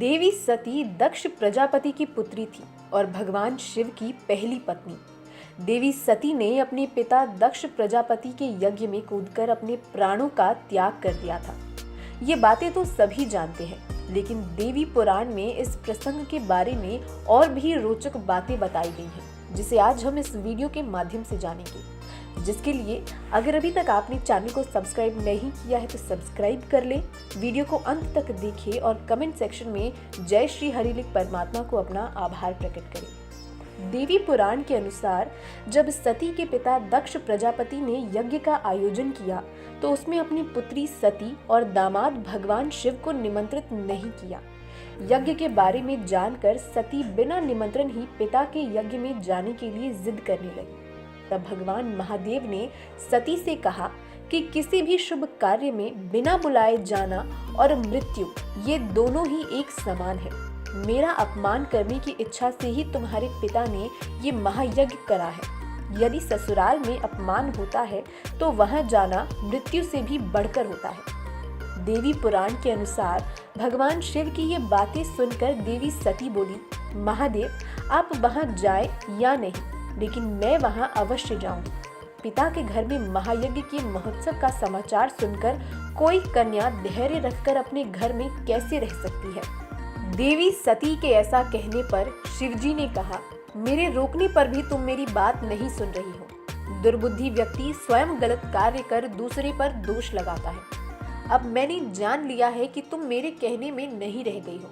देवी सती दक्ष प्रजापति की पुत्री थी और भगवान शिव की पहली पत्नी। देवी सती ने अपने पिता दक्ष प्रजापति के यज्ञ में कूदकर अपने प्राणों का त्याग कर दिया था। ये बातें तो सभी जानते हैं, लेकिन देवी पुराण में इस प्रसंग के बारे में और भी रोचक बातें बताई गई हैं, जिसे आज हम इस वीडियो के माध्यम से जानेंगे। जिसके लिए अगर अभी तक आपने चैनल को सब्सक्राइब नहीं किया है तो सब्सक्राइब कर ले, वीडियो को अंत तक देखें और कमेंट सेक्शन में जय श्री हरि लिख परमात्मा को अपना आभार प्रकट करें। देवी पुराण के अनुसार जब सती के पिता दक्ष प्रजापति ने यज्ञ का आयोजन किया तो उसमें अपनी पुत्री सती और दामाद भगवान शिव को निमंत्रित नहीं किया। यज्ञ के बारे में जानकर सती बिना निमंत्रण ही पिता के यज्ञ में जाने के लिए जिद करने लगी। तब भगवान महादेव ने सती से कहा कि किसी भी शुभ कार्य में बिना बुलाए जाना और मृत्यु ये दोनों ही एक समान है। मेरा अपमान करने की इच्छा से ही तुम्हारे पिता ने ये महायज्ञ करा है। यदि ससुराल में अपमान होता है तो वहां जाना मृत्यु से भी बढ़कर होता है। देवी पुराण के अनुसार भगवान शिव की ये बातें सुनकर देवी सती बोली, महादेव आप वहां जाए या नहीं, लेकिन मैं वहां अवश्य जाऊंगी। पिता के घर में महायज्ञ के महोत्सव का समाचार सुनकर कोई कन्या धैर्य रखकर अपने घर में कैसे रह सकती है। देवी सती के ऐसा कहने पर शिवजी ने कहा, मेरे रोकने पर भी तुम मेरी बात नहीं सुन रही हो। दुर्बुद्धि व्यक्ति स्वयं गलत कार्य कर दूसरे पर दोष लगाता है। अब मैंने जान लिया है कि तुम मेरे कहने में नहीं रह गई हो,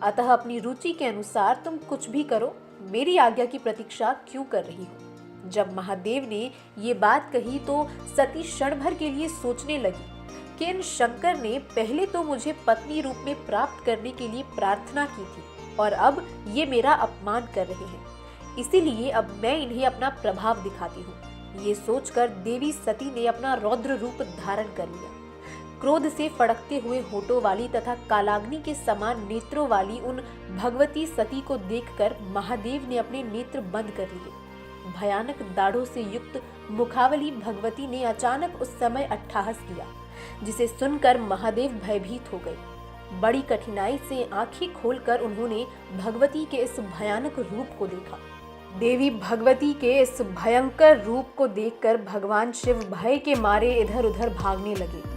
अतः अपनी रुचि के अनुसार तुम कुछ भी करो, मेरी आज्ञा की प्रतीक्षा क्यों कर रही हो। जब महादेव ने ये बात कही तो सती क्षण भर के लिए सोचने लगी कि इन शंकर ने पहले तो मुझे पत्नी रूप में प्राप्त करने के लिए प्रार्थना की थी और अब ये मेरा अपमान कर रहे हैं, इसीलिए अब मैं इन्हें अपना प्रभाव दिखाती हूँ। ये सोचकर देवी सती ने अपना रौद्र रूप धारण कर लिया। क्रोध से फड़कते हुए होठों वाली तथा कालाग्नि के समान नेत्रों वाली उन भगवती सती को देखकर महादेव ने अपने नेत्र बंद कर लिए। भयानक दाढ़ों से युक्त मुखावली भगवती ने अचानक उस समय अट्टहास किया, जिसे सुनकर महादेव भयभीत हो गए। बड़ी कठिनाई से आंखें खोलकर उन्होंने भगवती के इस भयानक रूप को देखा। देवी भगवती के इस भयंकर रूप को देखकर भगवान शिव भय के मारे इधर उधर भागने लगे।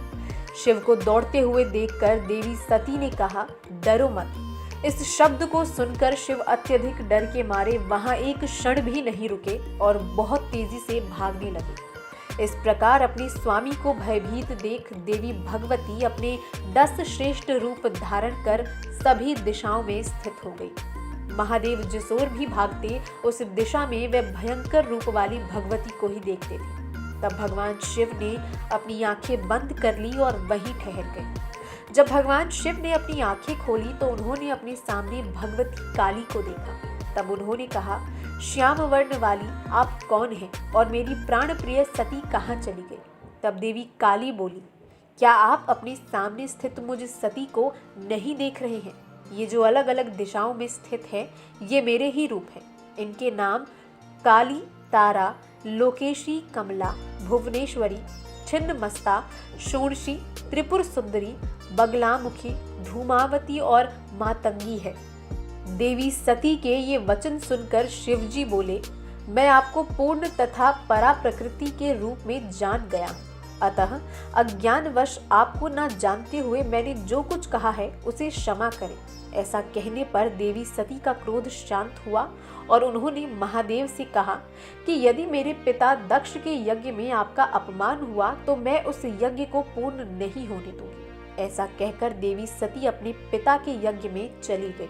शिव को दौड़ते हुए देखकर देवी सती ने कहा, डरो मत। इस शब्द को सुनकर शिव अत्यधिक डर के मारे वहां एक क्षण भी नहीं रुके और बहुत तेजी से भागने लगे। इस प्रकार अपने स्वामी को भयभीत देख देवी भगवती अपने 10 श्रेष्ठ रूप धारण कर सभी दिशाओं में स्थित हो गई। महादेव जिस ओर भी भागते उस दिशा में वे भयंकर रूप वाली भगवती को ही देखते थे। तब भगवान शिव ने अपनी आंखें बंद कर ली और वहीं ठहर गए। जब भगवान शिव ने अपनी आंखें खोली तो उन्होंने अपने सामने भगवती काली को देखा। तब उन्होंने कहा, श्याम वर्ण वाली आप कौन हैं और मेरी प्राण प्रिय सती कहाँ चली गई। तब देवी काली बोली, क्या आप अपने सामने स्थित मुझ सती को नहीं देख रहे हैं? ये जो अलग अलग दिशाओं में स्थित है ये मेरे ही रूप हैं। इनके नाम काली, तारा, लोकेशी, कमला, भुवनेश्वरी, छिन्नमस्ता, शोणशी, त्रिपुर सुंदरी, बगलामुखी, धूमावती और मातंगी है। देवी सती के ये वचन सुनकर शिवजी बोले, मैं आपको पूर्ण तथा परा प्रकृति के रूप में जान गया, अतः अज्ञानवश आपको न जानते हुए मैंने जो कुछ कहा है उसे क्षमा करें। ऐसा कहने पर देवी सती का क्रोध शांत हुआ और उन्होंने महादेव से कहा कि यदि मेरे पिता दक्ष के यज्ञ में आपका अपमान हुआ तो मैं उस यज्ञ को पूर्ण नहीं होने दूंगी। ऐसा कहकर देवी सती अपने पिता के यज्ञ में चली गई।